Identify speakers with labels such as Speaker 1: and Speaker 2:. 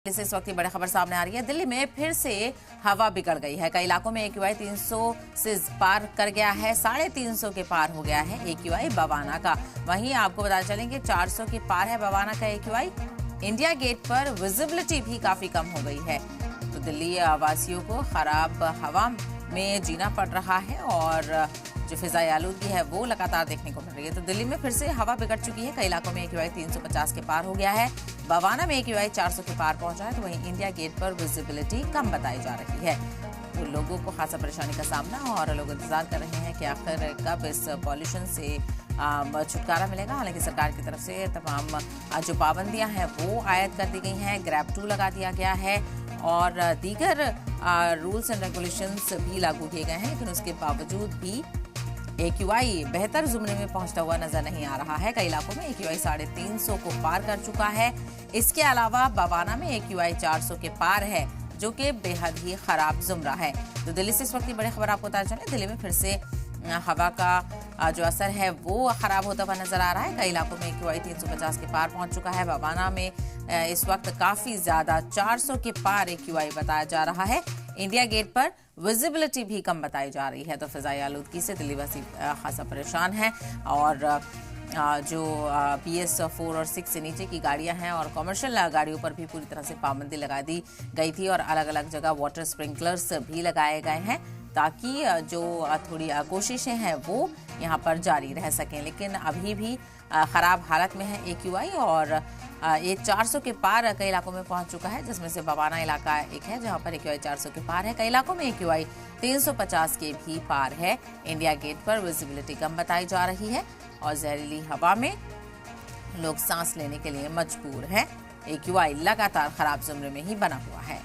Speaker 1: से इस वक्त की बड़ी खबर सामने आ रही है। दिल्ली में फिर से हवा बिगड़ गई है। कई इलाकों में AQI 300 से पार कर गया है, 350 के पार हो गया है AQI बवाना का। वहीं आपको बता चलेंगे 400 के पार है बवाना का AQI। इंडिया गेट पर विजिबिलिटी भी काफी कम हो गई है, तो दिल्ली वासियों को खराब हवा में जीना पड़ रहा है और जो फिजाई आलूदगी है वो लगातार देखने को मिल रही है। तो दिल्ली में फिर से हवा बिगड़ चुकी है। कई इलाकों में AQI 350 के पार हो गया है, बवाना में AQI 400 के पार पहुंचा है। तो वहीं इंडिया गेट पर विजिबिलिटी कम बताई जा रही है, तो लोगों को खासा परेशानी का सामना और लोग इंतजार कर रहे हैं कि आखिर कब इस पॉल्यूशन से छुटकारा मिलेगा। हालांकि सरकार की तरफ से तमाम जो पाबंदियां हैं वो आयद कर दी गई हैं, ग्रैब 2 लगा दिया गया है और दीगर रूल्स एंड रेगुलेशंस भी लागू किए गए हैं, लेकिन उसके बावजूद भी AQI बेहतर जुमरे में पहुंचता हुआ नजर नहीं आ रहा है। कई इलाकों में AQI 350 को पार कर चुका है। इसके अलावा बवाना में AQI 400 के पार है, जो कि बेहद ही खराब जुमरा है। तो दिल्ली से इस वक्त की बड़ी खबर आपको बता चले, दिल्ली में फिर से हवा का जो असर है वो खराब होता हुआ नजर आ रहा है। कई इलाकों में AQI 350 के पार पहुंच चुका है। बवाना में इस वक्त काफी ज्यादा 400 के पार AQI बताया जा रहा है। इंडिया गेट पर विजिबिलिटी भी कम बताई जा रही है। तो फिजाई आलूदगी से दिल्ली वासी खासा परेशान है और जो PS 4 और 6 से नीचे की गाड़ियां हैं और कमर्शियल गाड़ियों पर भी पूरी तरह से पाबंदी लगा दी गई थी और अलग अलग जगह वाटर स्प्रिंकलर्स भी लगाए गए हैं, ताकि जो थोड़ी कोशिशें हैं वो यहाँ पर जारी रह सकें। लेकिन अभी भी खराब हालत में है AQI और ये 400 के पार कई इलाकों में पहुंच चुका है, जिसमें से बवाना इलाका एक है जहां पर AQI 400 के पार है। कई इलाकों में AQI 350 के भी पार है। इंडिया गेट पर विजिबिलिटी कम बताई जा रही है और जहरीली हवा में लोग सांस लेने के लिए मजबूर हैं। AQI लगातार खराब जुमरे में ही बना हुआ है।